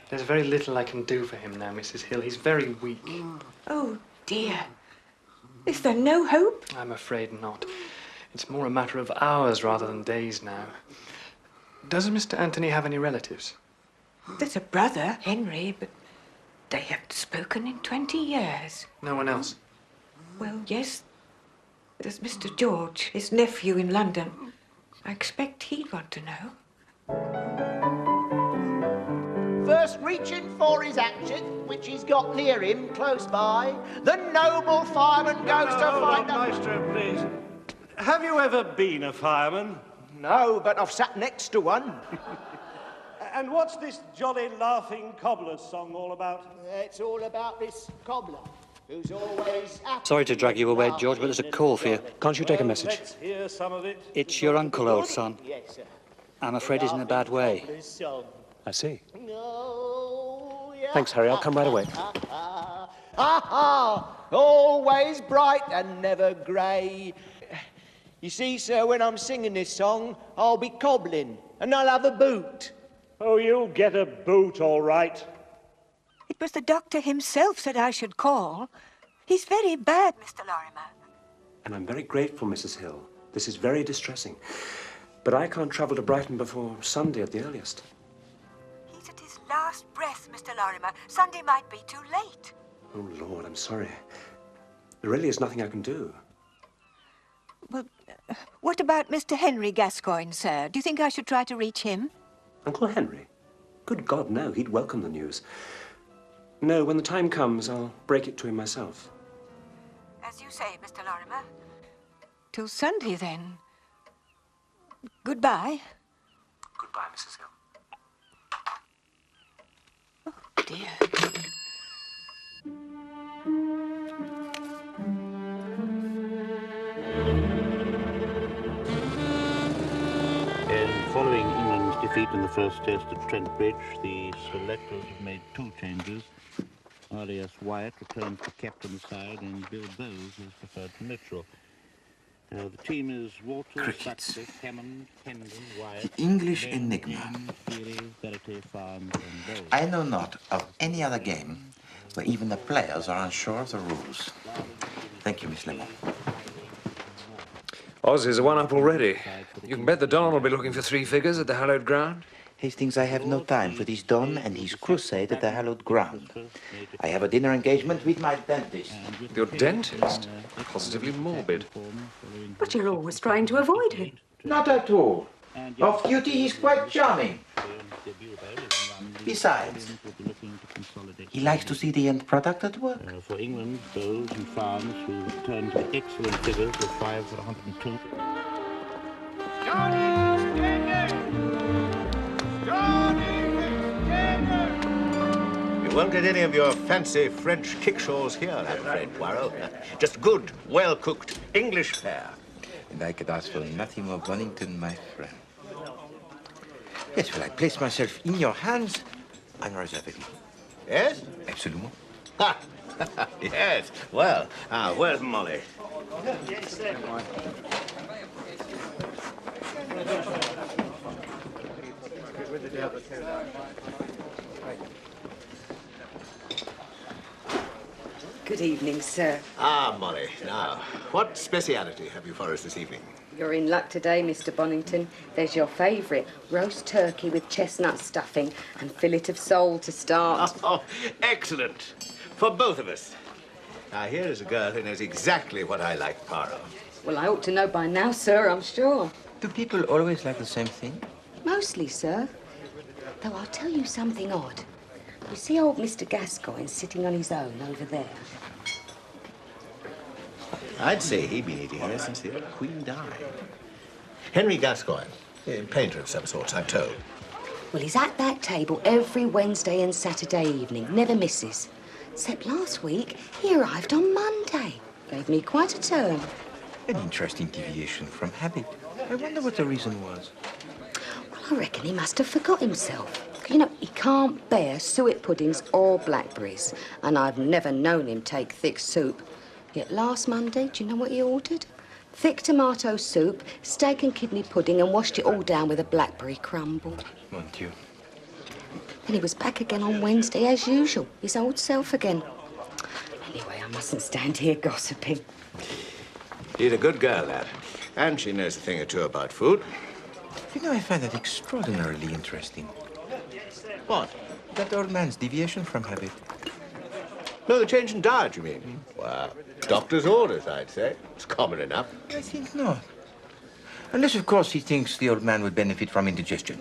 There's very little I can do for him now, Mrs. Hill. He's very weak. Oh, dear. Is there no hope? I'm afraid not. It's more a matter of hours rather than days now. Does Mr. Anthony have any relatives? There's a brother, Henry, but they haven't spoken in 20 years. No one else? Well, yes. There's Mr. George, his nephew in London. I expect he'd want to know. First reaching for his hatchet, which he's got near him, close by, the noble fireman goes to find... Maestro, please. Have you ever been a fireman? No, but I've sat next to one. And what's this jolly laughing cobbler's song all about? It's all about this cobbler, who's always... Sorry to drag you away, George, but there's a call for you. Can't you take a message? Let's hear some of it. It's your uncle, old son. Yes, sir. I'm afraid he's in a bad way. I see. Oh, yeah. Thanks, Harry. I'll come right away. Always bright and never grey. You see, sir, when I'm singing this song, I'll be cobbling, and I'll have a boot. Oh, you'll get a boot, all right. It was the doctor himself said I should call. He's very bad, Mr. Lorimer. And I'm very grateful, Mrs. Hill. This is very distressing. But I can't travel to Brighton before Sunday at the earliest. He's at his last breath, Mr. Lorimer. Sunday might be too late. Oh, Lord, I'm sorry. There really is nothing I can do. Well, what about Mr. Henry Gascoigne, sir? Do you think I should try to reach him? Uncle Henry? Good God, no. He'd welcome the news. No, when the time comes, I'll break it to him myself. As you say, Mr. Lorimer. Till Sunday, then. Goodbye. Goodbye, Mrs. Hill. Oh, dear. Following England's defeat in the first test at Trent Bridge, the selectors have made 2 changes. R.A.S. Wyatt returns to captain's side and Bill Bowes is preferred to neutral. The team is Walters, Sutcliffe, Hammond, Hendon, Wyatt... The English enigma. Verity, Farnes and Bowes. I know not of any other game where even the players are unsure of the rules. Thank you, Miss Lemon. Oz is a one-up already. You can bet the Don will be looking for 3 figures at the hallowed ground. Hastings, I have no time for this Don and his crusade at the hallowed ground. I have a dinner engagement with my dentist. Your dentist? Positively morbid. But you're always trying to avoid him. Not at all. Off duty, he's quite charming. Besides, he likes to see the end product at work. For England, Bowes and Farnes, who returned to excellent figures of 5 for 102. You won't get any of your fancy French kickshaws here, I'm afraid, Poirot. Just good, well-cooked English fare. And I could ask for nothing more, Bonington, my friend. Yes, well, I place myself in your hands unreservedly. Yes? Absolument. Ha! Yes. Well, where's Molly? Yes, sir. Good evening, sir. Molly. Now, what speciality have you for us this evening? You're in luck today, Mr. Bonington. There's your favourite, roast turkey with chestnut stuffing and fillet of sole to start. Oh, excellent. For both of us. Now, here is a girl who knows exactly what I like, Poirot. Well, I ought to know by now, sir, I'm sure. Do people always like the same thing? Mostly, sir. Though I'll tell you something odd. You see old Mr. Gascoigne sitting on his own over there? I'd say he'd been eating here since the old Queen died. Henry Gascoigne, a painter of some sort, I'm told. Well, he's at that table every Wednesday and Saturday evening, never misses. Except last week, he arrived on Monday. Gave me quite a turn. An interesting deviation from habit. I wonder what the reason was. Well, I reckon he must have forgot himself. You know, he can't bear suet puddings or blackberries, and I've never known him take thick soup. Yet last Monday, do you know what he ordered? Thick tomato soup, steak and kidney pudding, and washed it all down with a blackberry crumble. Mon Dieu. And he was back again on Wednesday as usual, his old self again. Anyway, I mustn't stand here gossiping. She's a good girl, that. And she knows a thing or two about food. You know, I find that extraordinarily interesting. What? That old man's deviation from habit. No, the change in diet, you mean? Well, doctor's orders, I'd say. It's common enough. I think not. Unless, of course, he thinks the old man would benefit from indigestion.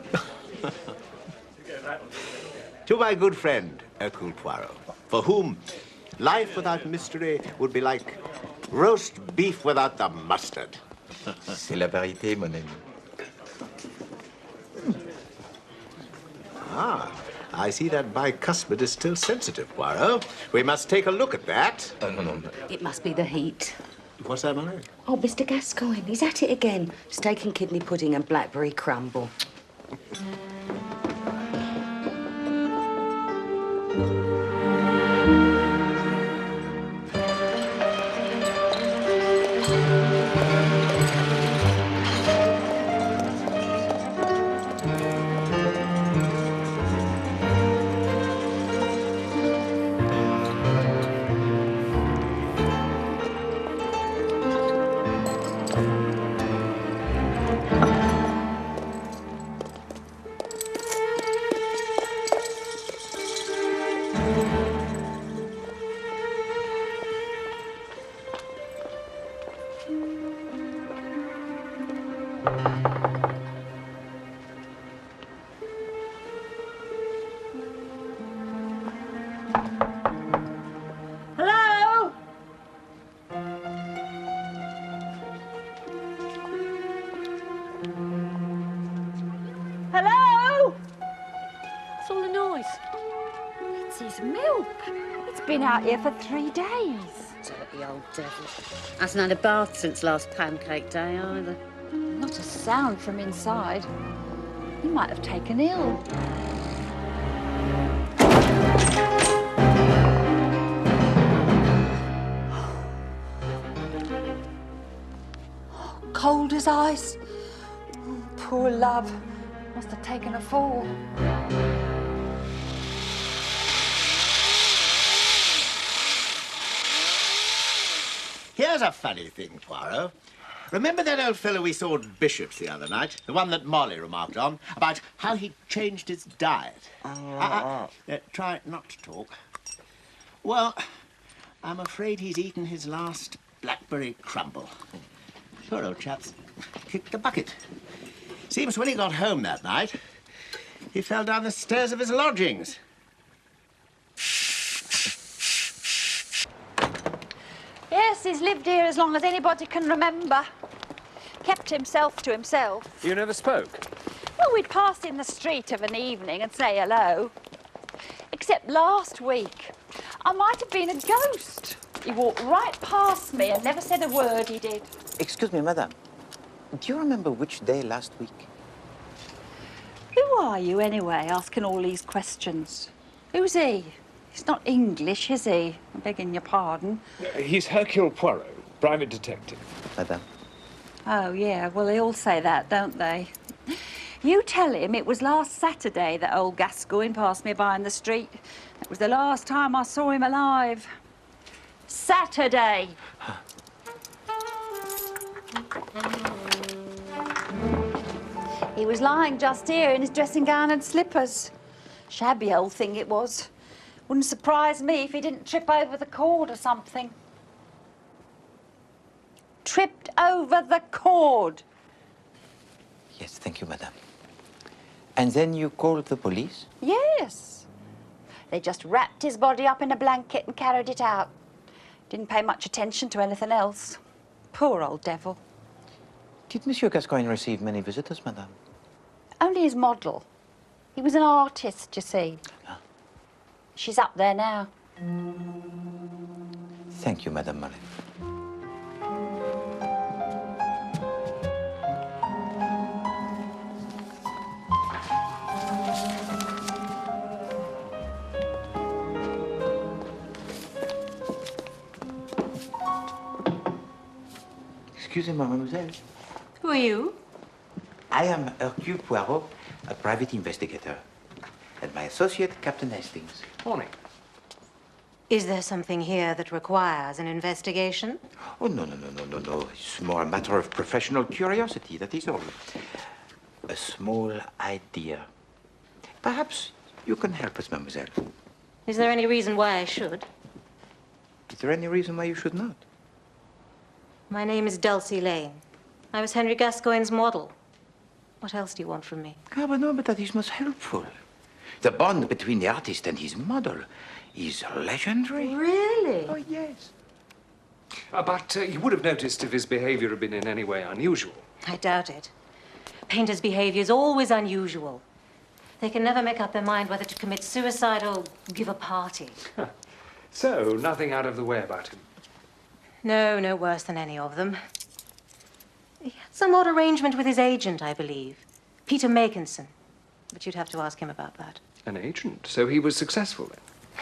To my good friend, Hercule Poirot, for whom life without mystery would be like roast beef without the mustard. C'est la vérité, mon ami. Ah, I see that bicuspid is still sensitive, Poirot. We must take a look at that. No. It must be the heat. What's that, Molly? Oh, Mr. Gascoigne, he's at it again. Steak and kidney pudding and blackberry crumble. Hello? Hello? What's all the noise? It's his milk. It's been out here for 3 days. Dirty old devil. Hasn't had a bath since last pancake day either. Not a sound from inside. He might have taken ill. Cold as ice. Oh, poor love. Must have taken a fall. Here's a funny thing, Poirot. Remember that old fellow we saw at Bishop's the other night? The one that Molly remarked on, about how he changed his diet. Try not to talk. Well, I'm afraid he's eaten his last blackberry crumble. Poor old chap's kicked the bucket. Seems when he got home that night, he fell down the stairs of his lodgings. Yes, he's lived here as long as anybody can remember. Kept himself to himself. You never spoke? Well, we'd pass in the street of an evening and say hello. Except last week, I might have been a ghost. He walked right past me and never said a word, he did. Excuse me, madame. Do you remember which day last week? Who are you, anyway, asking all these questions? Who's he? He's not English, is he? I'm begging your pardon. He's Hercule Poirot, private detective. Madame. Oh, yeah, well, they all say that, don't they? You tell him it was last Saturday that old Gascoigne passed me by in the street. That was the last time I saw him alive. Saturday. He was lying just here in his dressing gown and slippers. Shabby old thing it was. Wouldn't surprise me if he didn't trip over the cord or something. Tripped over the cord. Yes, thank you, madame. And then you called the police? Yes. They just wrapped his body up in a blanket and carried it out. Didn't pay much attention to anything else. Poor old devil. Did Monsieur Gascoigne receive many visitors, madame? Only his model. He was an artist, you see. Ah. She's up there now. Thank you, Madame Molly. Excusez-moi, mademoiselle. Who are you? I am Hercule Poirot, a private investigator. and my associate, Captain Hastings. Morning. Is there something here that requires an investigation? Oh, no. It's more a matter of professional curiosity, that is all. A small idea. Perhaps you can help us, mademoiselle. Is there any reason why I should? Is there any reason why you should not? My name is Dulcie Lane. I was Henry Gascoigne's model. What else do you want from me? Ah, but no, but that is most helpful. The bond between the artist and his model is legendary. Really? Oh, yes. But you would have noticed if his behavior had been in any way unusual. I doubt it. Painters' behavior is always unusual. They can never make up their mind whether to commit suicide or give a party. So, nothing out of the way about him. No, no worse than any of them. He had some odd arrangement with his agent, I believe. Peter Makinson. But you'd have to ask him about that. An agent? So he was successful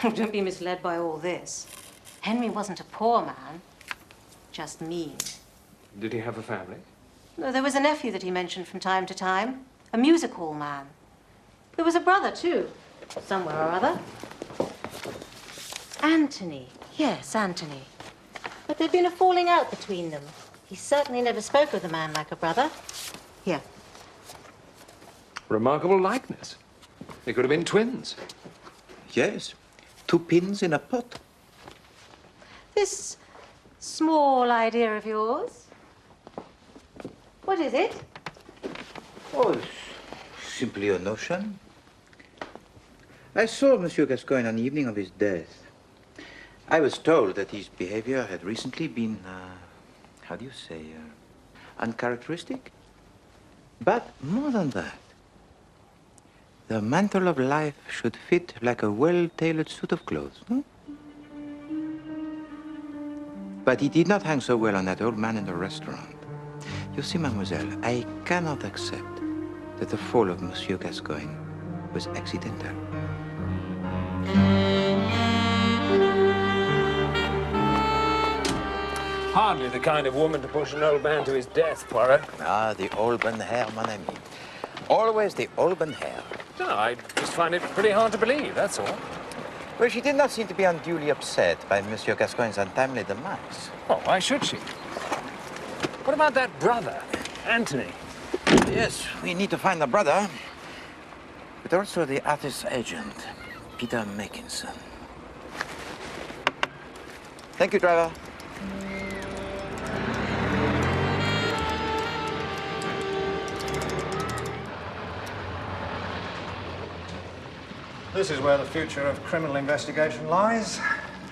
then? Don't be misled by all this. Henry wasn't a poor man, just mean. Did he have a family? No, there was a nephew that he mentioned from time to time, a music hall man. There was a brother, too, somewhere or other. Anthony. Yes, Anthony. But there'd been a falling out between them. He certainly never spoke of the man like a brother. Here. Remarkable likeness. They could have been twins. Yes. 2 pins in a pot. This small idea of yours. What is it? Oh, it's simply a notion. I saw Monsieur Gascoigne on the evening of his death. I was told that his behavior had recently been, how do you say, uncharacteristic. But more than that, the mantle of life should fit like a well-tailored suit of clothes, no? But he did not hang so well on that old man in the restaurant. You see, mademoiselle, I cannot accept that the fall of Monsieur Gascoigne was accidental. Hardly the kind of woman to push an old man to his death, Poirot. Ah, the auburn hair, mon ami. Always the auburn hair. No, I just find it pretty hard to believe, that's all. Well, she did not seem to be unduly upset by Monsieur Gascoigne's untimely demise. Oh, why should she? What about that brother, Anthony? Yes, we need to find the brother, but also the artist's agent, Peter Makinson. Thank you, driver. This is where the future of criminal investigation lies.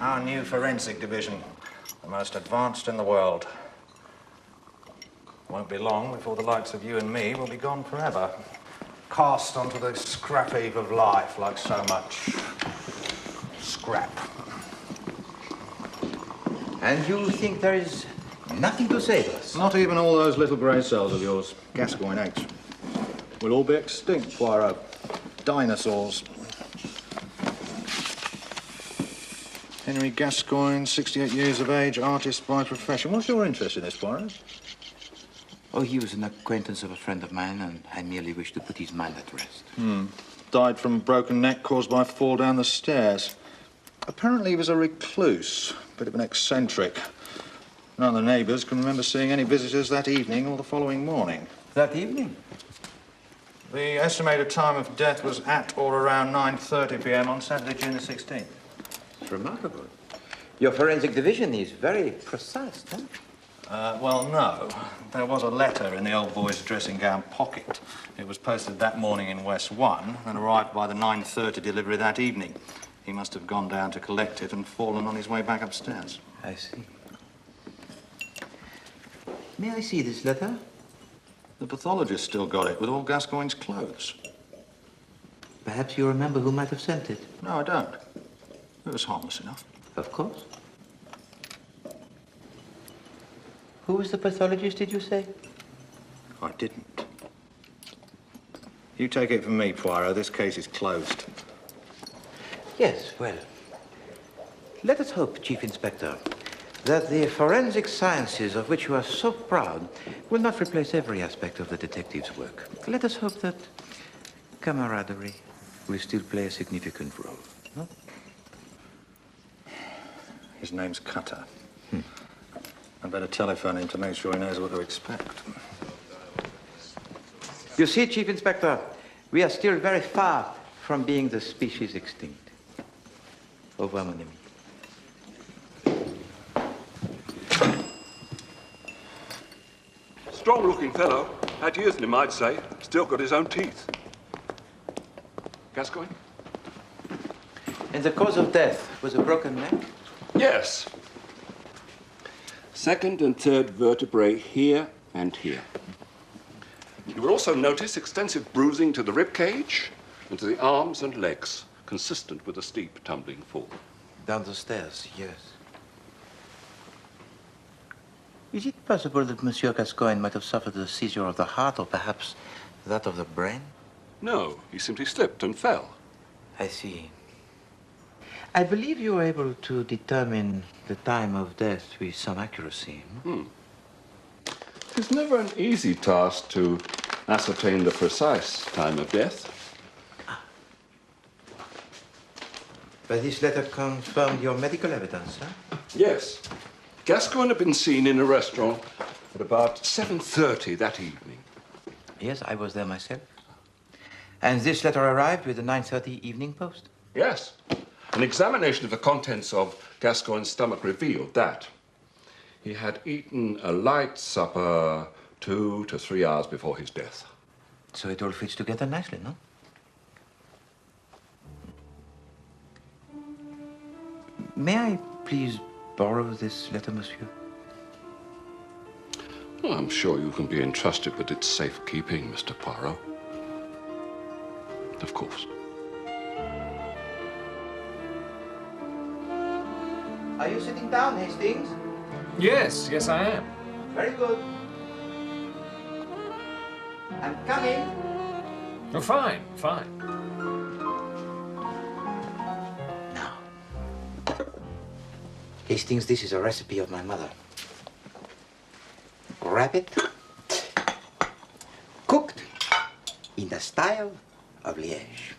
Our new forensic division, the most advanced in the world. Won't be long before the likes of you and me will be gone forever. Cast onto the scrap heap of life like so much scrap. And you think there is nothing to save us? Not even all those little grey cells of yours, Gascoigne H. We'll all be extinct, Poirot. Dinosaurs. Henry Gascoigne, 68 years of age, artist by profession. What's your interest in this, Poirot? Oh, he was an acquaintance of a friend of mine, and I merely wished to put his mind at rest. Died from a broken neck caused by a fall down the stairs. Apparently he was a recluse, bit of an eccentric. None of the neighbours can remember seeing any visitors that evening or the following morning. That evening? The estimated time of death was at or around 9:30 p.m. on Saturday, June the 16th. It's remarkable. Your forensic division is very precise, huh? Well, no. There was a letter in the old boy's dressing gown pocket. It was posted that morning in West 1 and arrived by the 9:30 delivery that evening. He must have gone down to collect it and fallen on his way back upstairs. I see. May I see this letter? The pathologist still got it with all Gascoigne's clothes. Perhaps you remember who might have sent it? No, I don't. It was harmless enough. Of course. Who was the pathologist, did you say? I didn't. You take it from me, Poirot. This case is closed. Yes, well, let us hope, Chief Inspector, that the forensic sciences of which you are so proud will not replace every aspect of the detective's work. Let us hope that camaraderie, will still play a significant role, no? His name's Cutter. I'd better telephone him to make sure he knows what to expect. You see, Chief Inspector, we are still very far from being the species extinct. Au revoir, mon ami. Strong-looking fellow. Had years in him, I'd say. Still got his own teeth. Gascoigne? And the cause of death was a broken neck? Yes. Second and third vertebrae here and here. You will also notice extensive bruising to the rib cage and to the arms and legs, consistent with a steep tumbling fall. Down the stairs, yes. Is it possible that Monsieur Gascoigne might have suffered a seizure of the heart or perhaps that of the brain? No, he simply slipped and fell. I see. I believe you were able to determine the time of death with some accuracy. It's never an easy task to ascertain the precise time of death. But this letter confirmed your medical evidence, huh? Yes. Gascoigne had been seen in a restaurant at about 7:30 that evening. Yes, I was there myself. And this letter arrived with the 9:30 Evening Post? Yes. An examination of the contents of Gascoigne's stomach revealed that he had eaten a light supper 2 to 3 hours before his death. So it all fits together nicely, no? May I please borrow this letter, monsieur? Well, I'm sure you can be entrusted with its safekeeping, Mr. Poirot. Of course. Are you sitting down, Hastings? Yes, yes, I am. Very good. I'm coming. Oh, fine, fine. Now, Hastings, this is a recipe of my mother. Rabbit, cooked in the style of Liège.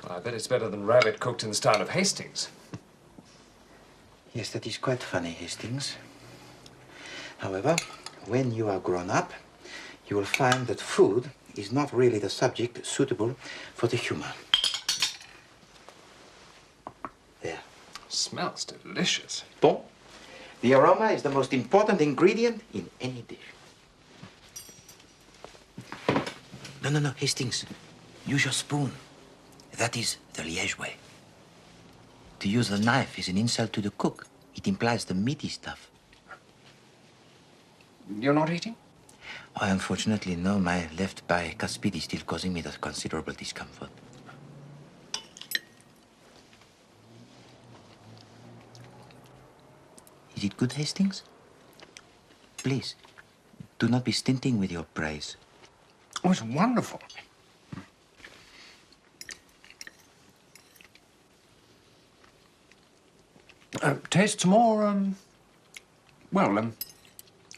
Well, I bet it's better than rabbit cooked in the style of Hastings. Yes, that is quite funny, Hastings. However, when you are grown up, you will find that food is not really the subject suitable for the humor. There. Smells delicious. Bon. The aroma is the most important ingredient in any dish. No, Hastings. Use your spoon. That is the Liège way. To use the knife is an insult to the cook. It implies the meaty stuff. You're not eating? Oh, unfortunately, no. My left bicuspid is still causing me that considerable discomfort. Is it good, Hastings? Please, do not be stinting with your praise. Oh, it's wonderful. Tastes more,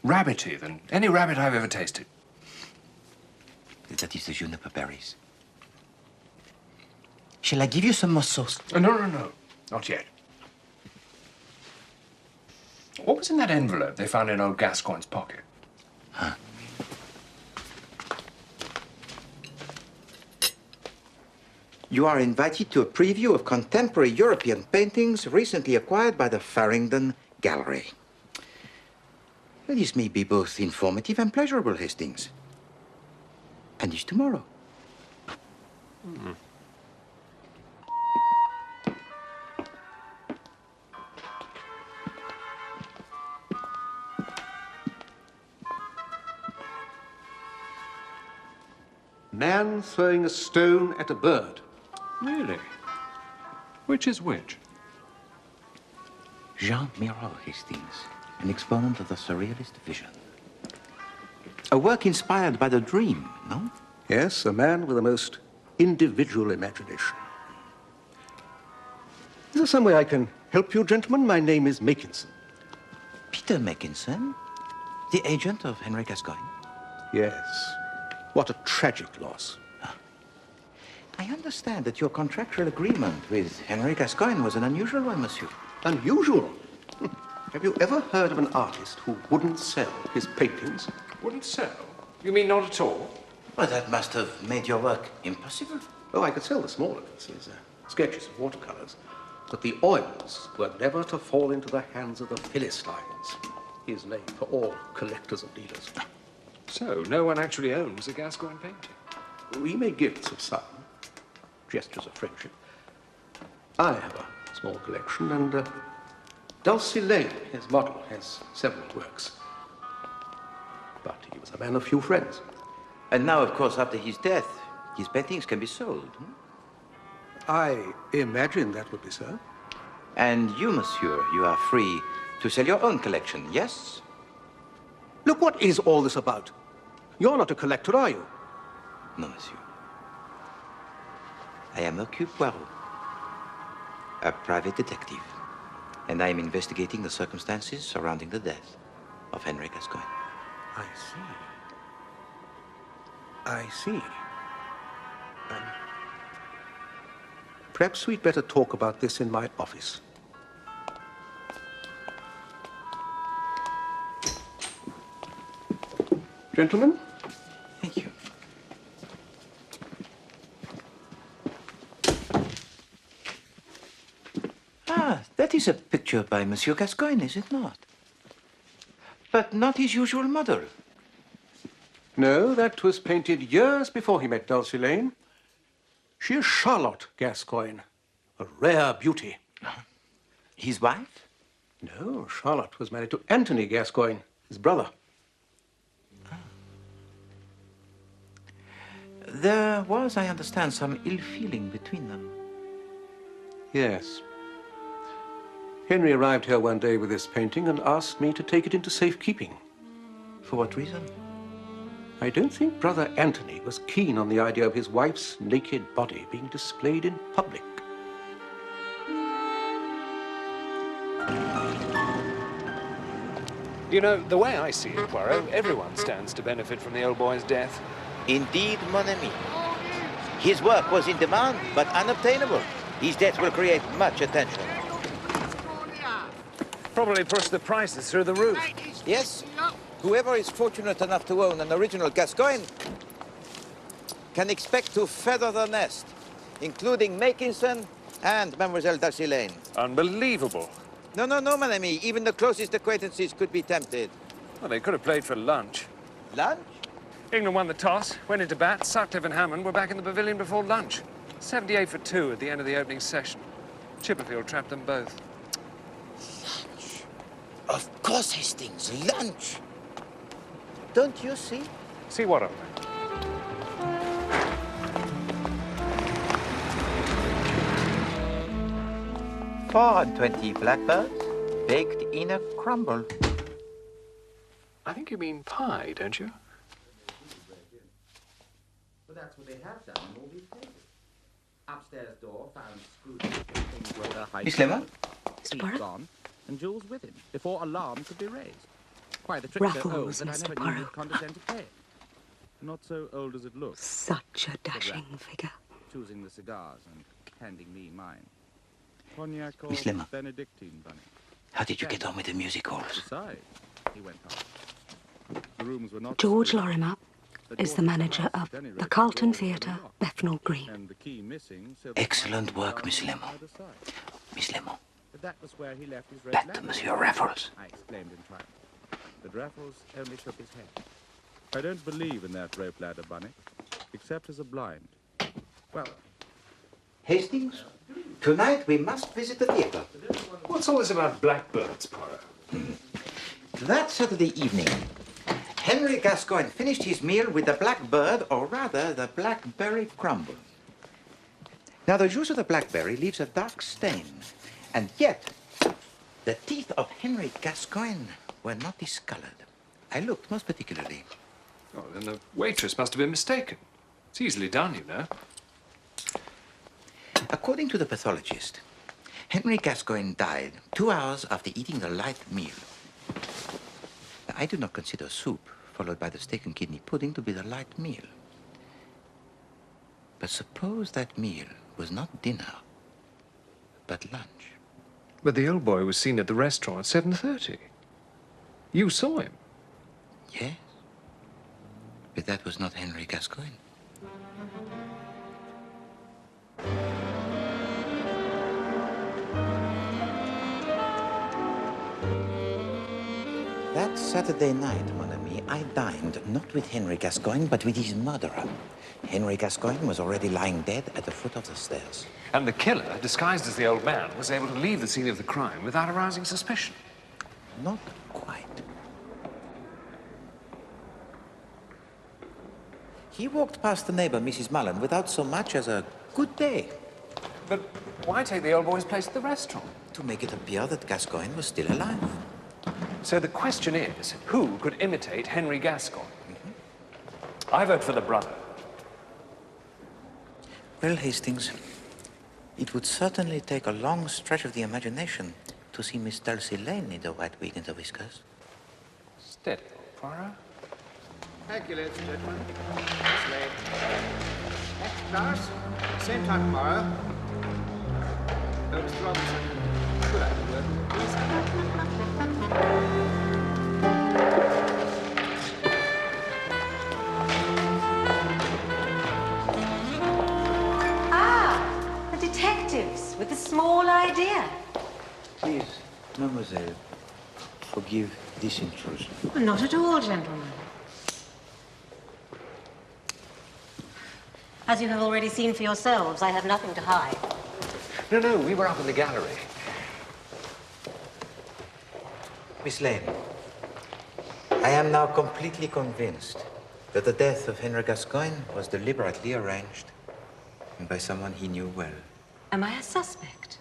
rabbity than any rabbit I've ever tasted. That is the juniper berries. Shall I give you some more sauce? No. Not yet. What was in that envelope they found in old Gascoigne's pocket? Huh. You are invited to a preview of contemporary European paintings recently acquired by the Farringdon Gallery. This may be both informative and pleasurable, Hastings. And it's tomorrow. Man throwing a stone at a bird. Really? Which is which? Jean Miro, Hastings, an exponent of the surrealist vision. A work inspired by the dream, no? Yes, a man with a most individual imagination. Is there some way I can help you, gentlemen? My name is Makinson. Peter Makinson? The agent of Henry Gascoigne? Yes. What a tragic loss. I understand that your contractual agreement with Henry Gascoigne was an unusual one, monsieur. Unusual? Have you ever heard of an artist who wouldn't sell his paintings? Wouldn't sell? You mean not at all? Well, that must have made your work impossible. Oh, I could sell the smaller pieces, sketches and watercolors. But the oils were never to fall into the hands of the Philistines. His name for all collectors and dealers. So, no one actually owns a Gascoigne painting? We made gifts of some, gestures of friendship. I have a small collection, and Dulcie Lane, his model, has several works. But he was a man of few friends. And now, of course, after his death, his paintings can be sold. I imagine that would be so. And you, monsieur, you are free to sell your own collection, yes? Look, what is all this about? You're not a collector, are you? No, monsieur. I am Hercule Poirot, a private detective, and I am investigating the circumstances surrounding the death of Henry Gascoigne. I see. I see. Perhaps we'd better talk about this in my office. Gentlemen? Thank you. Ah, that is a picture by Monsieur Gascoigne, is it not? But not his usual model. No, that was painted years before he met Dulcie Lane. She is Charlotte Gascoigne, a rare beauty. His wife? No, Charlotte was married to Anthony Gascoigne, his brother. There was, I understand, some ill feeling between them. Yes. Henry arrived here one day with this painting and asked me to take it into safekeeping. For what reason? I don't think Brother Anthony was keen on the idea of his wife's naked body being displayed in public. You know, the way I see it, Poirot, everyone stands to benefit from the old boy's death. Indeed, mon ami. His work was in demand, but unobtainable. His death will create much attention. Probably push the prices through the roof. Yes. Whoever is fortunate enough to own an original Gascoigne can expect to feather the nest, including Makinson and Mademoiselle Dulcie Lane. Unbelievable. No, mon ami. Even the closest acquaintances could be tempted. Well, they could have played for lunch. Lunch? England won the toss, went into bat, Sutcliffe and Hammond were back in the pavilion before lunch. 78 for 2 at the end of the opening session. Chipperfield trapped them both. Lunch? Of course, Hastings, lunch. Don't you see? See what of it? 24 blackbirds baked in a crumble. I think you mean pie, don't you? Well, that's what they have done in all these cases. Upstairs door found screwed. Miss Lemon? Mr. Poirot? Gone, and Jules with him, before alarm could be raised. Why, the trick's so old Ruffles, that I Mr. never knew Poirot. you'd condescend to pay it. Not so old as it looks. Such a dashing figure. Choosing the cigars and handing me mine. Cognac or Miss Lemon. Benedictine, Bunny. How did you get on with the music halls? Besides, he went on. The rooms were not George split. Lorimer is the manager of the Carlton Theatre, Bethnal Green. And the key missing, so the Excellent work, Miss Lemon. other side. Miss Lemon. But that was where he left his red That lamp. Monsieur Raffles. I exclaimed in triumph. But Raffles only shook his head. I don't believe in that rope ladder, Bunny, except as a blind. Well, Hastings, tonight we must visit the theatre. What's all this about blackbirds, Poirot? That Saturday evening, Henry Gascoigne finished his meal with the blackbird, or rather, the blackberry crumble. Now, the juice of the blackberry leaves a dark stain, and yet, the teeth of Henry Gascoigne were not discolored. I looked most particularly. Oh, then the waitress must have been mistaken. It's easily done, you know. According to the pathologist, Henry Gascoigne died 2 hours after eating the light meal. Now, I do not consider soup, followed by the steak and kidney pudding, to be the light meal. But suppose that meal was not dinner, but lunch. But the old boy was seen at the restaurant at 7:30. You saw him? Yes. But that was not Henry Gascoigne. That Saturday night, mon ami, I dined not with Henry Gascoigne, but with his murderer. Henry Gascoigne was already lying dead at the foot of the stairs. And the killer, disguised as the old man, was able to leave the scene of the crime without arousing suspicion. Not quite. He walked past the neighbor, Mrs. Mullen, without so much as a good day. But why take the old boy's place at the restaurant? To make it appear that Gascoigne was still alive. So the question is, who could imitate Henry Gascoigne? I vote for the brother. Well, Hastings, it would certainly take a long stretch of the imagination to see Miss Dulcie Lane need a white wig and the whiskers. Steady, Poirot. Thank you, ladies and gentlemen. Miss Lane. Next class, same time tomorrow. Oh, Mr. Robinson, could I have a word with you, please? Ah, the detectives with the small idea. Please, mademoiselle, forgive this intrusion. Not at all, gentlemen. As you have already seen for yourselves, I have nothing to hide. No, we were up in the gallery. Miss Lane, I am now completely convinced that the death of Henry Gascoigne was deliberately arranged and by someone he knew well. Am I a suspect?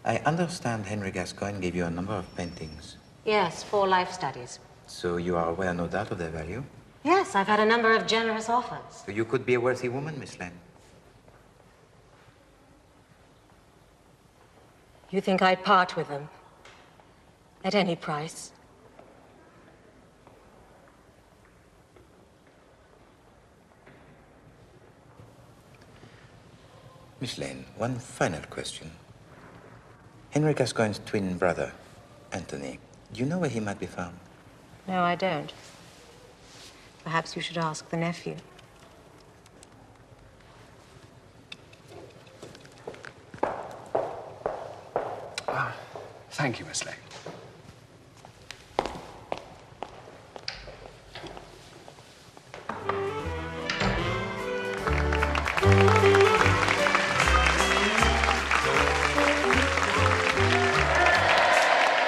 I understand Henry Gascoigne gave you a number of paintings. Yes, 4 life studies. So you are aware, no doubt, of their value? Yes, I've had a number of generous offers. So you could be a wealthy woman, Miss Lane. You think I'd part with them? At any price? Miss Lane, one final question. Henry Gascoigne's twin brother, Anthony, do you know where he might be found? No, I don't. Perhaps you should ask the nephew. Thank you, Miss Lane.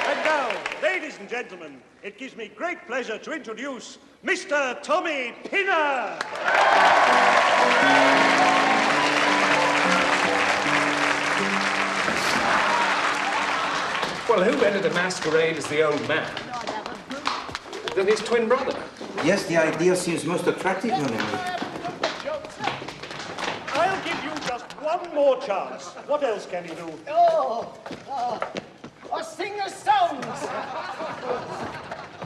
And now, ladies and gentlemen, it gives me great pleasure to introduce Mr. Tommy Pinner. Well, who better to masquerade as the old man than his twin brother? Yes, the idea seems most attractive, mon ami. I'll give you just one more chance. What else can you do? I sing a song.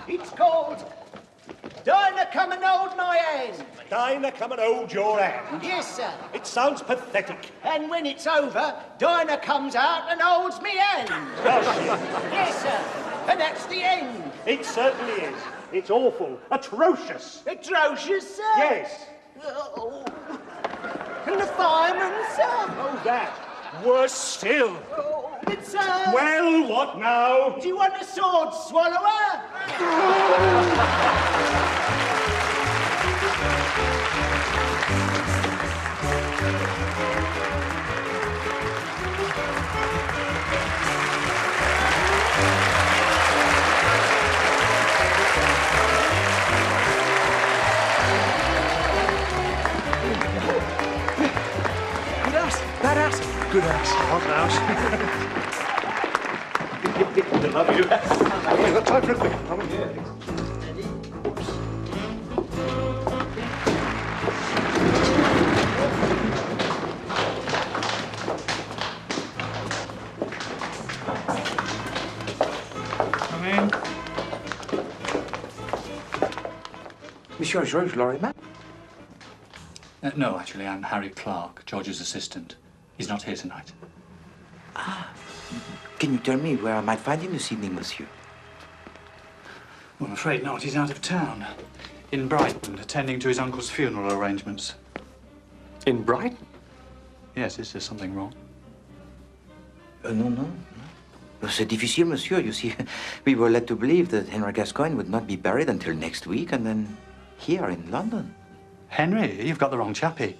It's called Dinah Come and Hold My Hand. Dinah, come and hold your hand. Yes, sir. It sounds pathetic. And when it's over, Dinah comes out and holds me hand. Does she? Yes, sir. And that's the end. It certainly is. It's awful. Atrocious. Atrocious, sir? Yes. Oh. And the fireman, sir? Oh, that. Worse still. Oh, but, sir... Well, what now? Do you want a sword swallower? That ass. Good ass. Hot mouse. I love you. We've got time for a quick. Come on. Come in. Monsieur Georges Lorimer? No, actually, I'm Harry Clark, George's assistant. He's not here tonight. Can you tell me where I might find him this evening, monsieur? Well, I'm afraid not. He's out of town. In Brighton, attending to his uncle's funeral arrangements. In Brighton? Yes, is there something wrong? No. C'est difficile, monsieur. You see, we were led to believe that Henry Gascoigne would not be buried until next week, and then here in London. Henry, you've got the wrong chappie.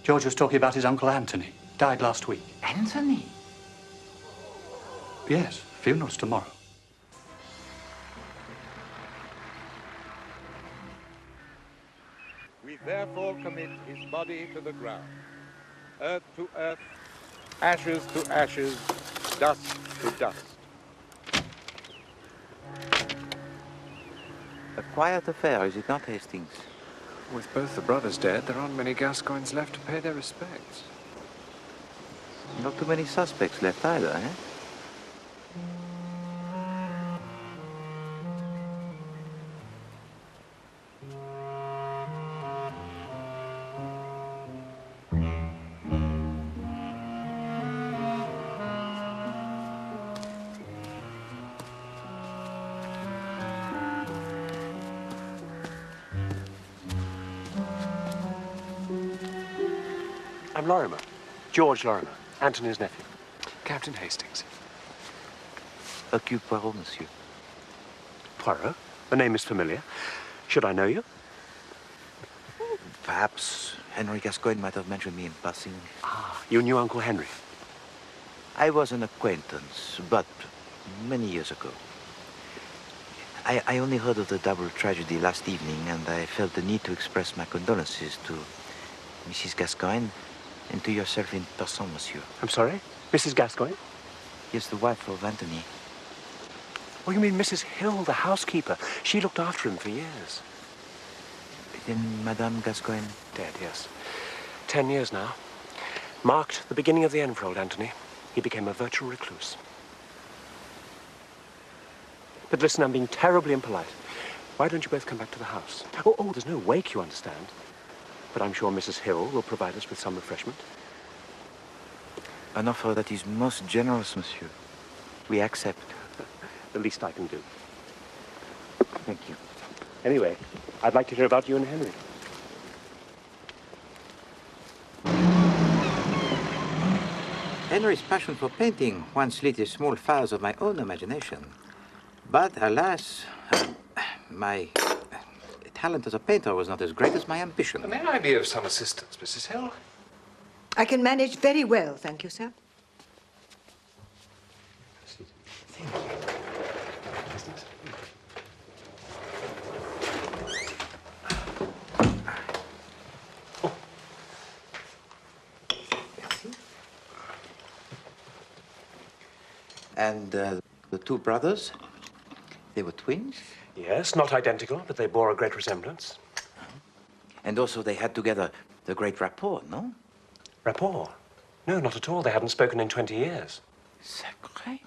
George was talking about his Uncle Anthony. Died last week. Anthony? Yes, funeral's tomorrow. We therefore commit his body to the ground. Earth to earth, ashes to ashes, dust to dust. A quiet affair, is it not, Hastings? With both the brothers dead, there aren't many Gascoignes left to pay their respects. Not too many suspects left either, eh? I'm Lorimer. George Lorimer, Anthony's nephew. Captain Hastings. Hercule Poirot, monsieur. Poirot? The name is familiar. Should I know you? Perhaps Henry Gascoigne might have mentioned me in passing. Ah, you knew Uncle Henry? I was an acquaintance, but many years ago. I only heard of the double tragedy last evening, and I felt the need to express my condolences to Mrs. Gascoigne and to yourself in person, monsieur. I'm sorry? Mrs. Gascoigne? Yes, the wife of Anthony. Oh, you mean Mrs. Hill, the housekeeper? She looked after him for years. Then Madame Gascoigne? Dead, yes. 10 years now. Marked the beginning of the end for old Anthony. He became a virtual recluse. But listen, I'm being terribly impolite. Why don't you both come back to the house? Oh, there's no wake, you understand. But I'm sure Mrs. Hill will provide us with some refreshment. An offer that is most generous, monsieur. We accept. The least I can do. Thank you. Anyway, I'd like to hear about you and Henry. Henry's passion for painting once lit small fires of my own imagination. But alas, my talent as a painter was not as great as my ambition. May I be of some assistance, Mrs. Hill? I can manage very well, thank you, sir. And the two brothers, they were twins? Yes, not identical, but they bore a great resemblance. And also they had together the great rapport, no? Rapport? No, not at all. They hadn't spoken in 20 years. Sacré.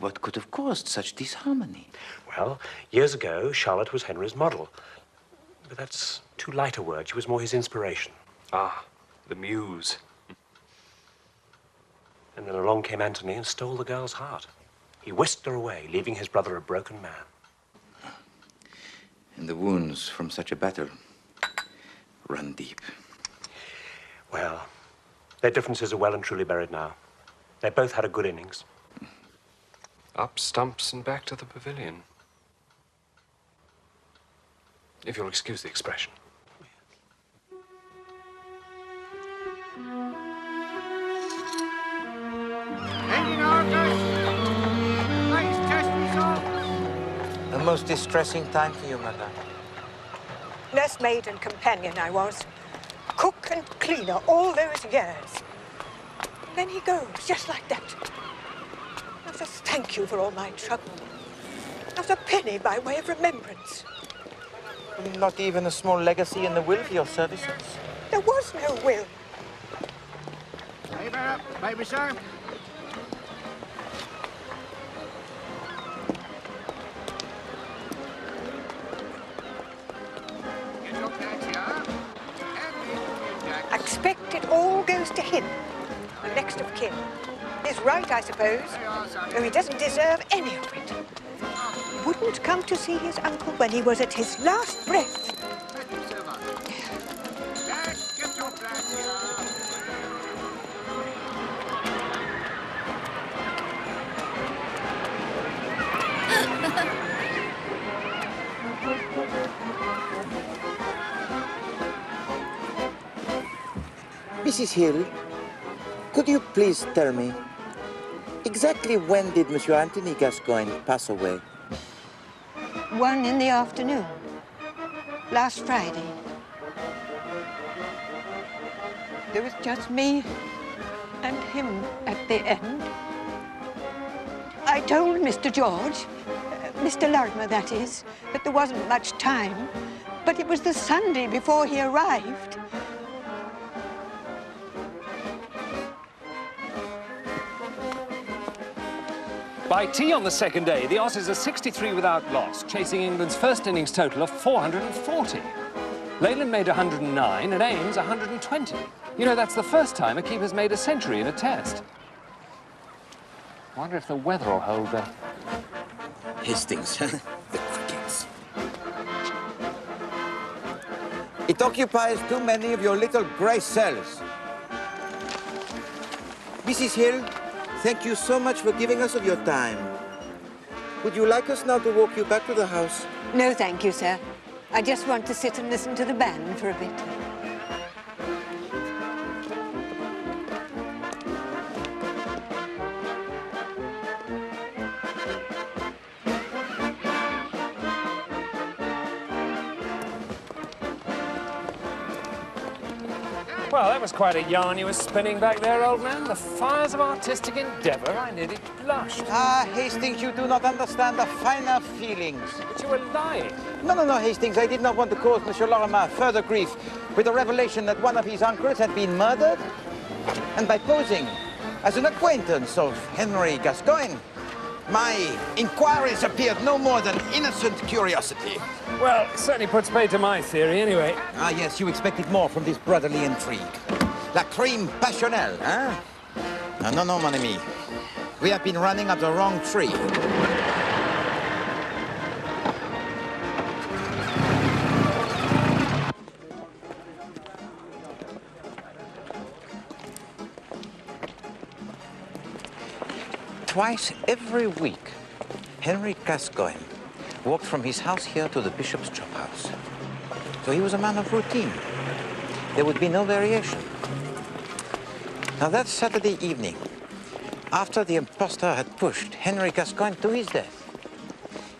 What could have caused such disharmony? Well, years ago, Charlotte was Henry's model. But that's too light a word. She was more his inspiration. Ah, the muse. And then along came Anthony and stole the girl's heart. He whisked her away, leaving his brother a broken man. And the wounds from such a battle run deep. Well, their differences are well and truly buried now. They both had a good innings. Up stumps and back to the pavilion. If you'll excuse the expression. Ending orders. Please test results. A most distressing time for you, madame. Nursemaid and companion I was. Cook and cleaner all those years. And then he goes, just like that. Not a thank you for all my trouble. Not a penny by way of remembrance. Not even a small legacy in the will for your services? There was no will. Hey, bear up, baby, sir. Get your taxi, huh? And expect it all goes to him, the next of kin. His right, I suppose, though he doesn't deserve any of it. He wouldn't come to see his uncle when he was at his last breath. Mrs. Hill, could you please tell me, exactly when did Monsieur Anthony Gascoigne pass away? 1 in the afternoon, last Friday. There was just me and him at the end. I told Mr. George, Mr. Lorimer, that is, that there wasn't much time, but it was the Sunday before he arrived. By tea on the second day, the Aussies are 63 without loss, chasing England's first innings total of 440. Leyland made 109 and Ames 120. You know, that's the first time a keeper's made a century in a test. Wonder if the weather will hold there. Hastings, the crickets. It occupies too many of your little grey cells. Mrs. Hill, thank you so much for giving us of your time. Would you like us now to walk you back to the house? No, thank you, sir. I just want to sit and listen to the band for a bit. Well, that was quite a yarn you were spinning back there, old man. The fires of artistic endeavour. I nearly blushed. Ah, Hastings, you do not understand the finer feelings. But you were lying. No, Hastings. I did not want to cause Monsieur Lorimer further grief with the revelation that one of his uncles had been murdered. And by posing as an acquaintance of Henry Gascoigne, my inquiries appeared no more than innocent curiosity. Well, it certainly puts paid to my theory, anyway. Ah, yes, you expected more from this brotherly intrigue. La crime passionnelle, hein? No, mon ami. We have been running up the wrong tree. Twice every week, Henry Gascoigne walked from his house here to the bishop's chop house. So he was a man of routine. There would be no variation. Now that Saturday evening, after the impostor had pushed Henry Gascoigne to his death,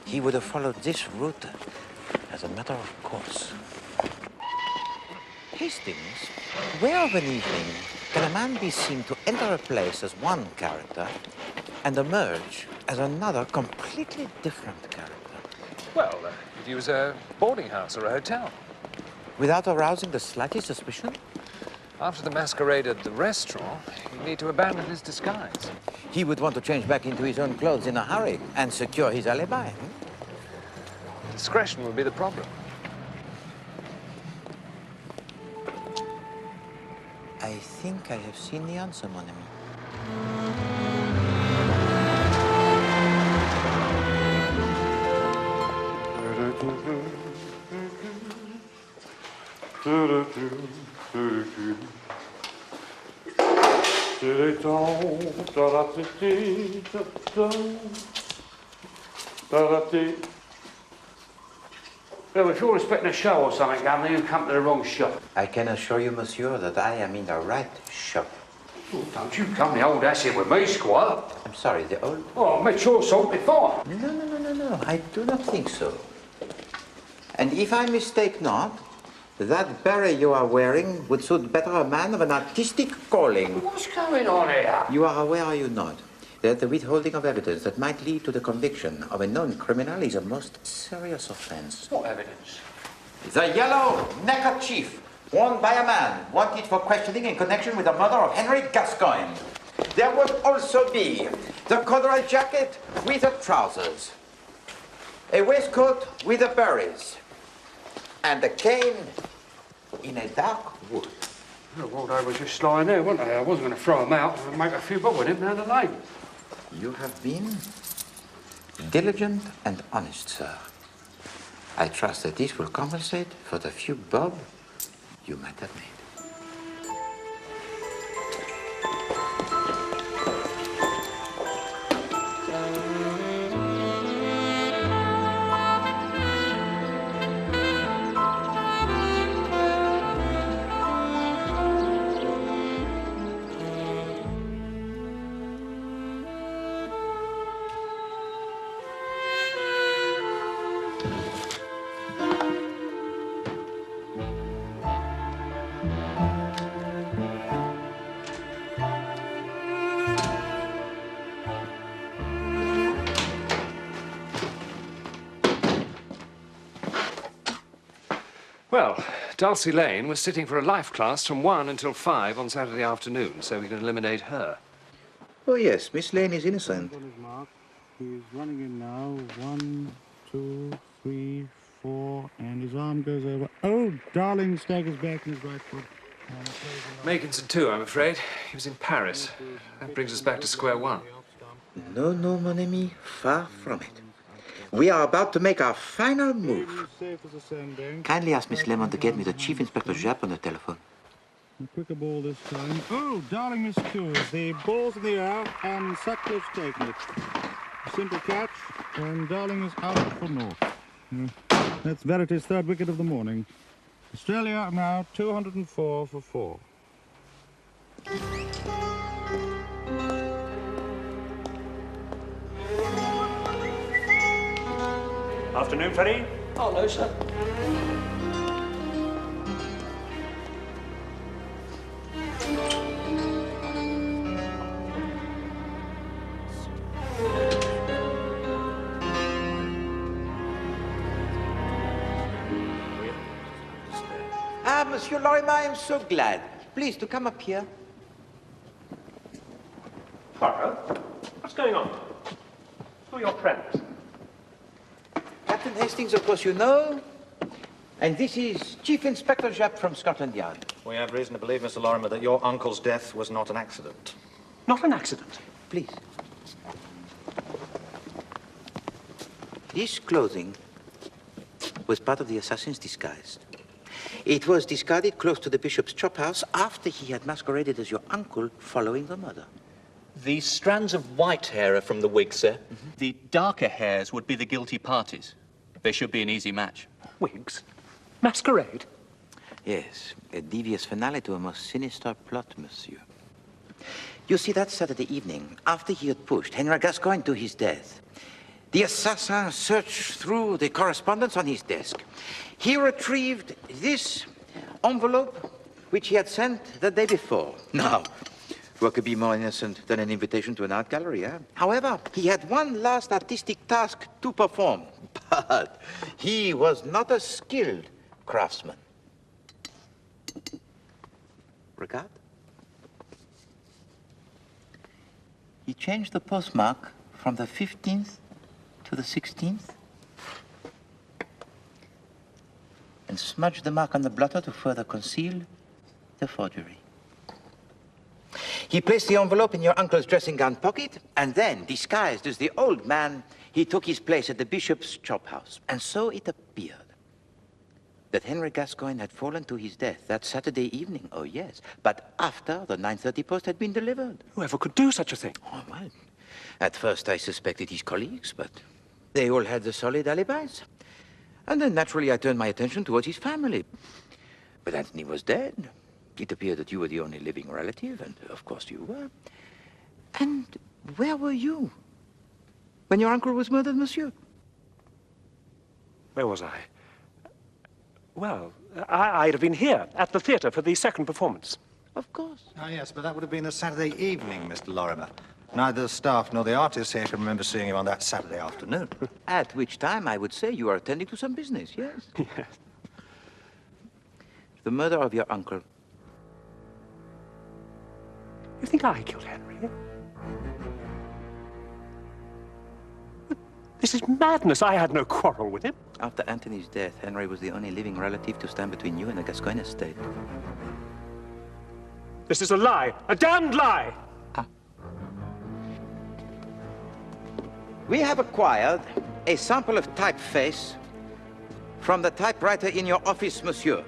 he would have followed this route as a matter of course. Hastings, where of an evening can a man be seen to enter a place as one character and emerge as another completely different character? Well, if he was a boarding house or a hotel. Without arousing the slightest suspicion? After the masquerade at the restaurant, he'd need to abandon his disguise. He would want to change back into his own clothes in a hurry and secure his alibi. Discretion would be the problem. I think I have seen the answer, mon ami. Well, if you're expecting a show or something, Governor, you come to the wrong shop. I can assure you, monsieur, that I am in the right shop. Oh, don't you come the old ass here with me, Squire. I'm sorry, the old... Oh, I met your salt before. No, I do not think so. And if I mistake not, that beret you are wearing would suit better a man of an artistic calling. What's going on here? You are aware, are you not, that the withholding of evidence that might lead to the conviction of a known criminal is a most serious offense? What evidence? The yellow neckerchief worn by a man wanted for questioning in connection with the murder of Henry Gascoigne. There would also be the corduroy jacket with the trousers, a waistcoat with the berries, and a cane in a dark wood. The Waldo was just lying there, wasn't they? I wasn't going to throw him out and make a few bob with him down the lane. You have been diligent and honest, sir. I trust that this will compensate for the few bob you might have made. Well, Dulcie Lane was sitting for a life class from 1 until 5 on Saturday afternoon, so we can eliminate her. Oh, yes, Miss Lane is innocent. He's running in now. 1, 2, 3, 4, and his arm goes over. Oh, Darling staggers back in his right foot. Makinson too, I'm afraid. He was in Paris. That brings us back to square one. No, no, mon ami, far from it. We are about to make our final move. Kindly ask Miss Lemon to get me the Chief Inspector Japp on the telephone. A quicker ball this time. Oh, Darling miscues. The ball's in the air, and Sutcliffe's taken it. Simple catch, and Darling is out for naught. That's Verity's third wicket of the morning. Australia now 204 for 4. Afternoon, Ferry. Oh, no, sir. Ah, Monsieur Lorimer, I am so glad. Please, to come up here. Poirot, what's going on? Who are your friends? Captain Hastings, of course, you know. And this is Chief Inspector Japp from Scotland Yard. We have reason to believe, Mr. Lorimer, that your uncle's death was not an accident. Not an accident? Please. This clothing was part of the assassin's disguise. It was discarded close to the bishop's chop house after he had masqueraded as your uncle following the murder. The strands of white hair are from the wig, sir. The darker hairs would be the guilty parties. They should be an easy match. Wigs? Masquerade? Yes, a devious finale to a most sinister plot, monsieur. You see, that Saturday evening, after he had pushed Henry Gascoigne to his death, the assassin searched through the correspondence on his desk. He retrieved this envelope, which he had sent the day before. Now, what could be more innocent than an invitation to an art gallery, eh? However, he had one last artistic task to perform. But he was not a skilled craftsman. Regard? He changed the postmark from the 15th to the 16th and smudged the mark on the blotter to further conceal the forgery. He placed the envelope in your uncle's dressing gown pocket, and then, disguised as the old man, he took his place at the bishop's chop house. And so it appeared that Henry Gascoigne had fallen to his death that Saturday evening, oh yes, but after the 9:30 post had been delivered. Whoever could do such a thing? Oh, well, at first I suspected his colleagues, but they all had the solid alibis. And then naturally I turned my attention towards his family. But Anthony was dead. It appeared that you were the only living relative, and of course you were. And where were you when your uncle was murdered, monsieur? Where was I? Well, I'd have been here at the theatre for the second performance. Of course. Ah, yes, but that would have been a Saturday evening, Mr. Lorimer. Neither the staff nor the artists here can remember seeing you on that Saturday afternoon. At which time I would say you are attending to some business, yes? Yes. The murder of your uncle. You think I killed Henry? This is madness. I had no quarrel with him. After Anthony's death, Henry was the only living relative to stand between you and the Gascoigne estate. This is a lie. A damned lie! We have acquired a sample of typeface from the typewriter in your office, monsieur.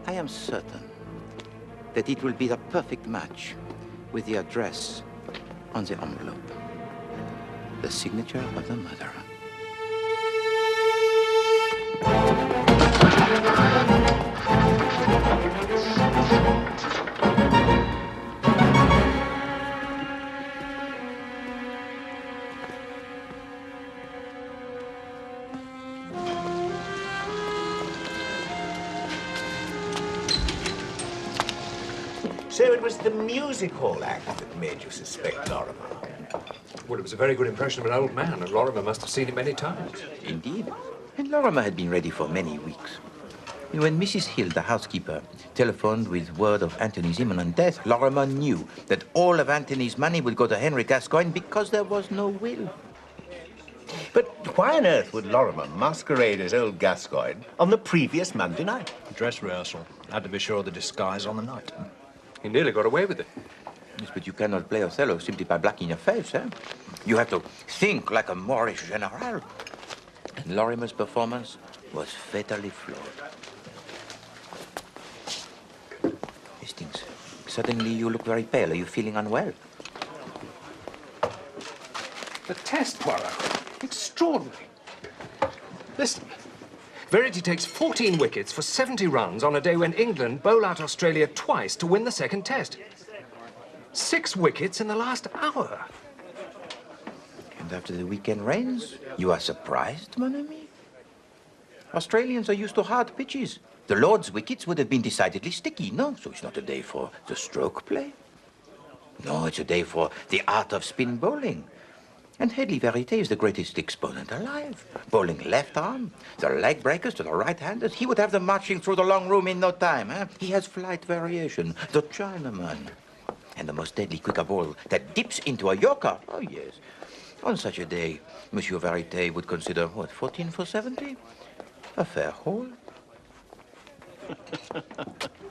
I am certain that it will be the perfect match with the address on the envelope. The signature of the murderer. So it was the music hall act that made you suspect Lorimer? Well, it was a very good impression of an old man, and Lorimer must have seen it many times. Indeed. And Lorimer had been ready for many weeks. And when Mrs. Hill, the housekeeper, telephoned with word of Anthony's imminent death, Lorimer knew that all of Anthony's money would go to Henry Gascoigne because there was no will. But why on earth would Lorimer masquerade as old Gascoigne on the previous Monday night? Dress rehearsal. Had to be sure of the disguise on the night. He nearly got away with it. Yes, but you cannot play Othello simply by blacking your face, eh? You have to think like a Moorish general. And Lorimer's performance was fatally flawed. Hastings, suddenly you look very pale. Are you feeling unwell? The test, Poirot. Extraordinary. Listen. Verity takes 14 wickets for 70 runs on a day when England bowl out Australia twice to win the second test. 6 wickets in the last hour. And after the weekend rains, you are surprised, mon ami? Australians are used to hard pitches. The Lord's wickets would have been decidedly sticky, no? So it's not a day for the stroke play. No, it's a day for the art of spin bowling. And Hedley Verité is the greatest exponent alive. Bowling left arm, the leg breakers to the right-handers. He would have them marching through the long room in no time, eh? He has flight variation, the Chinaman. And the most deadly quicker ball that dips into a yorker. Oh, yes. On such a day, Monsieur Verité would consider, what, 14 for 70? A fair haul. Ha ha ha ha!